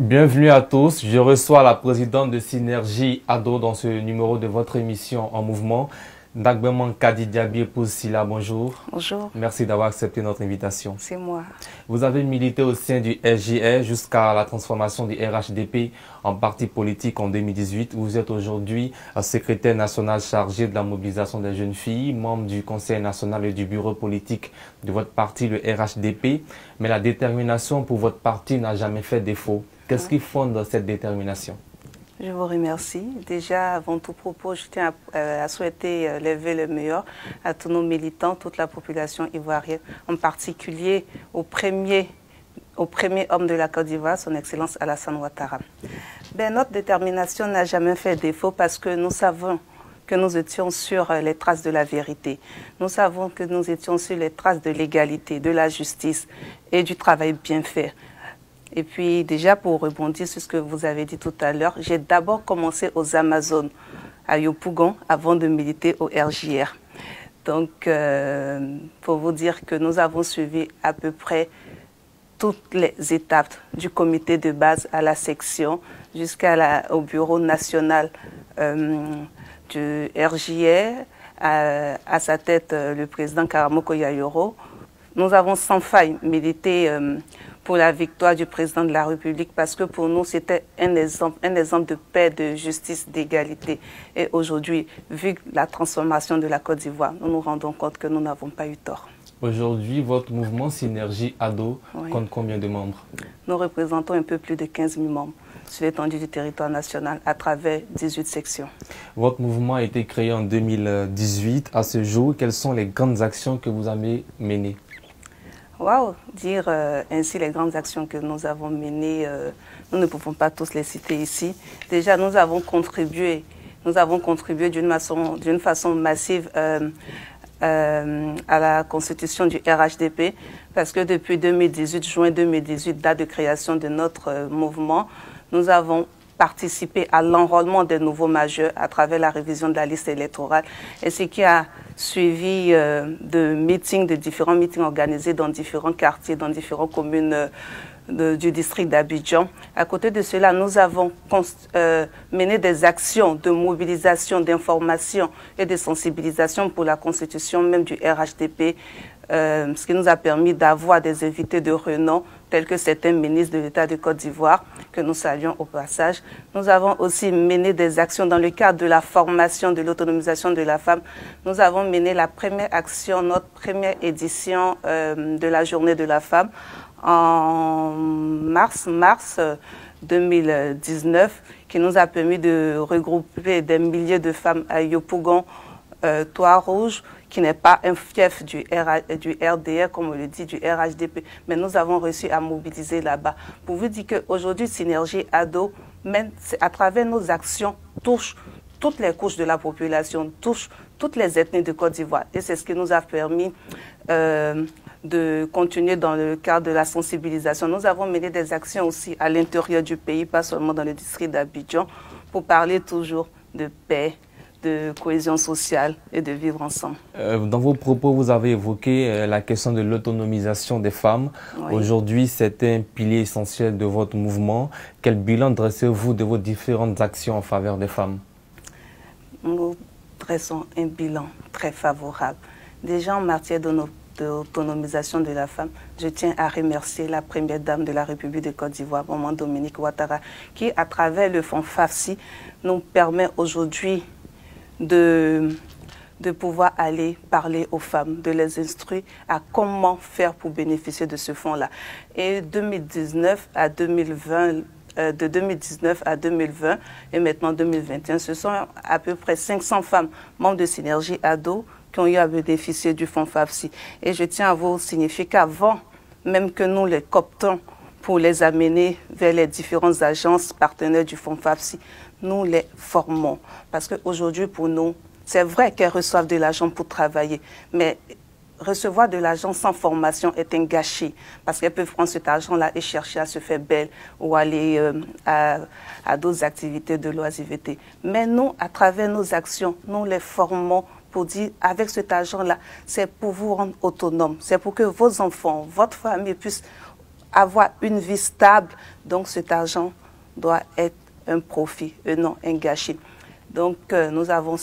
Bienvenue à tous, je reçois la présidente de Synergie Ado dans ce numéro de votre émission En Mouvement. Ndagbeman Kadi Diaby, épouse Sila, bonjour. Bonjour. Merci d'avoir accepté notre invitation. C'est moi. Vous avez milité au sein du SJR jusqu'à la transformation du RHDP en parti politique en 2018. Vous êtes aujourd'hui secrétaire national chargé de la mobilisation des jeunes filles, membre du Conseil national et du bureau politique de votre parti, le RHDP. Mais la détermination pour votre parti n'a jamais fait défaut. Qu'est-ce qui fonde cette détermination? Je vous remercie. Déjà, avant tout propos, je tiens à souhaiter lever le meilleur à tous nos militants, toute la population ivoirienne, en particulier au premier homme de la Côte d'Ivoire, son Excellence Alassane Ouattara. Notre détermination n'a jamais fait défaut parce que nous savons que nous étions sur les traces de la vérité. Nous savons que nous étions sur les traces de l'égalité, de la justice et du travail bien fait. Et puis déjà pour rebondir sur ce que vous avez dit tout à l'heure, j'ai d'abord commencé aux Amazones, à Yopougon, avant de militer au RJR. Donc pour vous dire que nous avons suivi à peu près toutes les étapes du comité de base à la section jusqu'au bureau national du RJR, à sa tête le président Karamoko Yayoro. Nous avons sans faille milité pour la victoire du président de la République parce que pour nous, c'était un exemple de paix, de justice, d'égalité. Et aujourd'hui, vu la transformation de la Côte d'Ivoire, nous nous rendons compte que nous n'avons pas eu tort. Aujourd'hui, votre mouvement Synergie Ado compte combien de membres? Nous représentons un peu plus de 15 000 membres sur l'étendue du territoire national à travers 18 sections. Votre mouvement a été créé en 2018. À ce jour, quelles sont les grandes actions que vous avez menées? Waouh, dire ainsi les grandes actions que nous avons menées, nous ne pouvons pas tous les citer ici. Déjà, nous avons contribué d'une façon massive à la constitution du RHDP, parce que depuis 2018, juin 2018, date de création de notre mouvement, nous avons participé à l'enrôlement des nouveaux majeurs à travers la révision de la liste électorale, et ce qui a suivi de différents meetings organisés dans différents quartiers, dans différentes communes du district d'Abidjan. À côté de cela, nous avons mené des actions de mobilisation, d'information et de sensibilisation pour la constitution même du RHDP, ce qui nous a permis d'avoir des invités de renom tels que certains ministres de l'État de Côte d'Ivoire, que nous saluons au passage. Nous avons aussi mené des actions dans le cadre de la formation, de l'autonomisation de la femme. Nous avons mené la première action, notre première édition de la Journée de la femme en mars 2019, qui nous a permis de regrouper des milliers de femmes à Yopougon, Trois-Rouges, qui n'est pas un fief du RDR, comme on le dit, du RHDP, mais nous avons réussi à mobiliser là-bas. Pour vous dire qu'aujourd'hui, Synergie Ado, même à travers nos actions, touche toutes les couches de la population, touche toutes les ethnies de Côte d'Ivoire. Et c'est ce qui nous a permis de continuer dans le cadre de la sensibilisation. Nous avons mené des actions aussi à l'intérieur du pays, pas seulement dans le district d'Abidjan, pour parler toujours de paix, de cohésion sociale et de vivre ensemble. Dans vos propos, vous avez évoqué la question de l'autonomisation des femmes. Oui. Aujourd'hui, c'est un pilier essentiel de votre mouvement. Quel bilan dressez-vous de vos différentes actions en faveur des femmes? Nous dressons un bilan très favorable. Déjà en matière d'autonomisation de la femme, je tiens à remercier la première dame de la République de Côte d'Ivoire, Maman Dominique Ouattara, qui, à travers le fonds FAFSI, nous permet aujourd'hui de pouvoir aller parler aux femmes, de les instruire à comment faire pour bénéficier de ce fonds-là. Et de 2019 à 2020, et maintenant 2021, ce sont à peu près 500 femmes membres de Synergie Ado qui ont eu à bénéficier du fonds FAFSI. Et je tiens à vous signifier qu'avant même que nous les cooptons pour les amener vers les différentes agences partenaires du fonds FAFSI, nous les formons. Parce qu'aujourd'hui, pour nous, c'est vrai qu'elles reçoivent de l'argent pour travailler, mais recevoir de l'argent sans formation est un gâchis, parce qu'elles peuvent prendre cet argent-là et chercher à se faire belle ou aller à d'autres activités de loisiveté. Mais nous, à travers nos actions, nous les formons pour dire, avec cet argent-là, c'est pour vous rendre autonome, c'est pour que vos enfants, votre famille puissent avoir une vie stable, donc cet argent doit être un profit et non un gâchis. Donc nous avons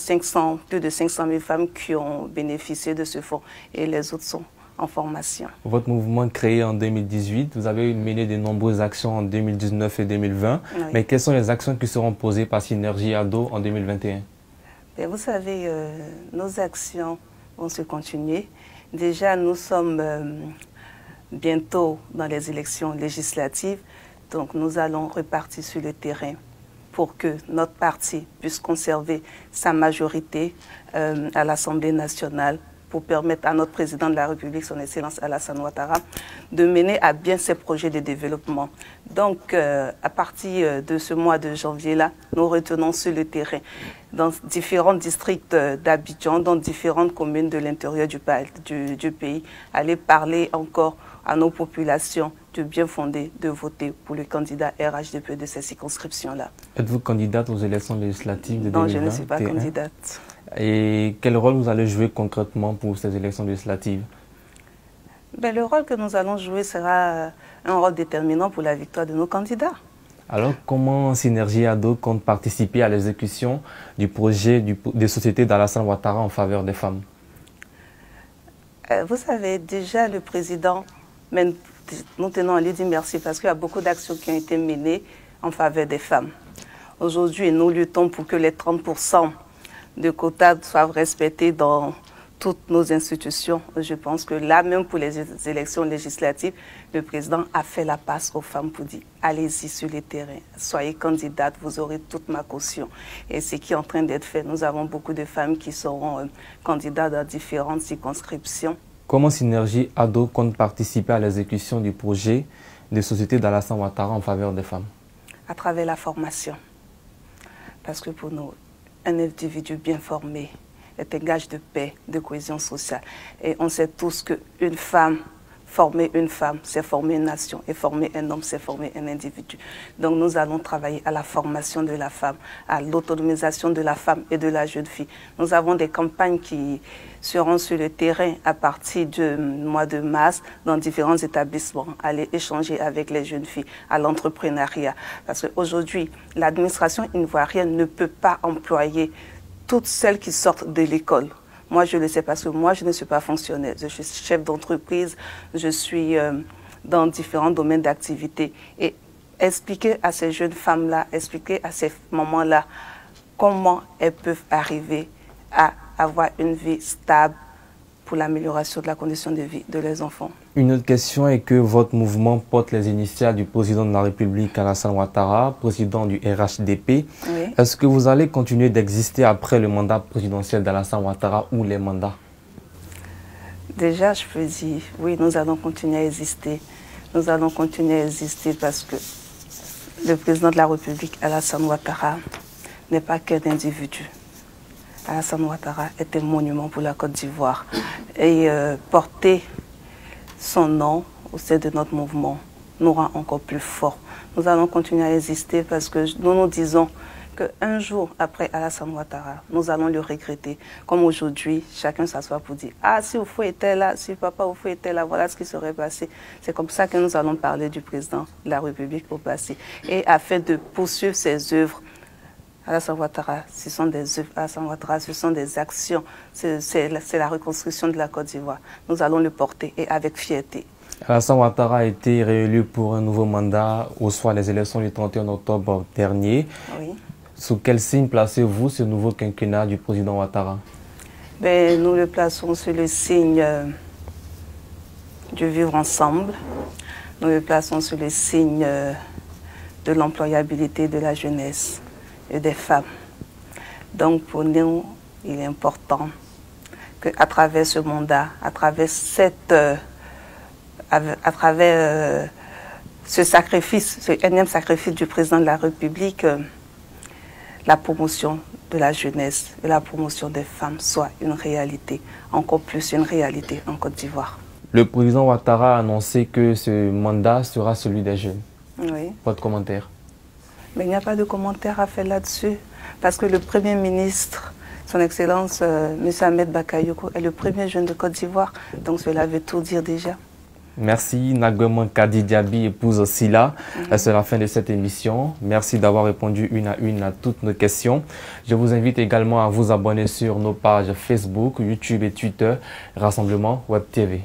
plus de 500 000 femmes qui ont bénéficié de ce fonds et les autres sont en formation. Votre mouvement créé en 2018, vous avez mené de nombreuses actions en 2019 et 2020, oui. Mais quelles sont les actions qui seront posées par Synergie Ado en 2021? Et vous savez, nos actions vont se continuer. Déjà, nous sommes bientôt dans les élections législatives, donc nous allons repartir sur le terrain pour que notre parti puisse conserver sa majorité à l'Assemblée nationale, pour permettre à notre président de la République, son Excellence Alassane Ouattara, de mener à bien ses projets de développement. Donc, à partir de ce mois de janvier-là, nous retenons sur le terrain, dans différents districts d'Abidjan, dans différentes communes de l'intérieur du pays, aller parler encore à nos populations de bien fondé de voter pour le candidat RHDP de ces circonscriptions-là. Êtes-vous candidate aux élections législatives de 2020? Non, je ne suis pas candidate. Et quel rôle vous allez jouer concrètement pour ces élections législatives? Le rôle que nous allons jouer sera un rôle déterminant pour la victoire de nos candidats. Alors, comment Synergie Ado compte participer à l'exécution du projet des sociétés d'Alassane Ouattara en faveur des femmes? Vous savez, déjà le président, nous tenons à lui dire merci parce qu'il y a beaucoup d'actions qui ont été menées en faveur des femmes. Aujourd'hui, nous luttons pour que les 30% de quotas soient respectés dans toutes nos institutions. Je pense que là, même pour les élections législatives, le président a fait la passe aux femmes pour dire allez-y sur les terrains, soyez candidates, vous aurez toute ma caution. Et ce qui est en train d'être fait, nous avons beaucoup de femmes qui seront candidates dans différentes circonscriptions. Comment Synergie Ado compte participer à l'exécution du projet de société d'Alassane Ouattara en faveur des femmes? À travers la formation. Parce que pour nous, un individu bien formé est un gage de paix, de cohésion sociale. Et on sait tous qu'une femme, former une femme, c'est former une nation. Et former un homme, c'est former un individu. Donc nous allons travailler à la formation de la femme, à l'autonomisation de la femme et de la jeune fille. Nous avons des campagnes qui seront sur le terrain à partir du mois de mars dans différents établissements, aller échanger avec les jeunes filles à l'entrepreneuriat. Parce qu'aujourd'hui, l'administration ivoirienne ne peut pas employer toutes celles qui sortent de l'école. Moi, je le sais parce que moi, je ne suis pas fonctionnaire. Je suis chef d'entreprise, je suis dans différents domaines d'activité. Et expliquer à ces jeunes femmes-là, expliquer à ces mamans-là comment elles peuvent arriver à avoir une vie stable pour l'amélioration de la condition de vie de leurs enfants. Une autre question est que votre mouvement porte les initiales du président de la République, Alassane Ouattara, président du RHDP. Oui. Est-ce que vous allez continuer d'exister après le mandat présidentiel d'Alassane Ouattara ou les mandats? Déjà, je peux dire, oui, nous allons continuer à exister. Nous allons continuer à exister parce que le président de la République, Alassane Ouattara, n'est pas qu'un individu. Alassane Ouattara est un monument pour la Côte d'Ivoire. Et porter son nom au sein de notre mouvement nous rend encore plus forts. Nous allons continuer à exister parce que nous nous disons qu'un jour après Alassane Ouattara, nous allons le regretter. Comme aujourd'hui, chacun s'assoit pour dire « Ah, si Oufou était là, si Papa Oufou était là, voilà ce qui serait passé. » C'est comme ça que nous allons parler du président de la République au passé. Et afin de poursuivre ses œuvres, Alassane Ouattara, ce sont des œuvres, Alassane Ouattara, ce sont des actions, c'est la reconstruction de la Côte d'Ivoire. Nous allons le porter et avec fierté. Alassane Ouattara a été réélu pour un nouveau mandat au soir des élections du 31 octobre dernier. Oui. Sous quel signe placez-vous ce nouveau quinquennat du président Ouattara? Nous le plaçons sur le signe du vivre ensemble. Nous le plaçons sur le signe de l'employabilité de la jeunesse et des femmes. Donc pour nous, il est important qu'à travers ce mandat, à travers ce sacrifice, ce énième sacrifice du président de la République, la promotion de la jeunesse et la promotion des femmes soit une réalité, encore plus une réalité en Côte d'Ivoire. Le président Ouattara a annoncé que ce mandat sera celui des jeunes. Oui. Votre commentaire? Mais il n'y a pas de commentaire à faire là-dessus, parce que le Premier ministre, son Excellence, M. Ahmed Bakayoko, est le premier jeune de Côte d'Ivoire, donc cela veut tout dire déjà. Merci Nagweman Kadi Diaby, épouse Sila. C'est la fin de cette émission. Merci d'avoir répondu une à toutes nos questions. Je vous invite également à vous abonner sur nos pages Facebook, YouTube et Twitter, Rassemblement Web TV.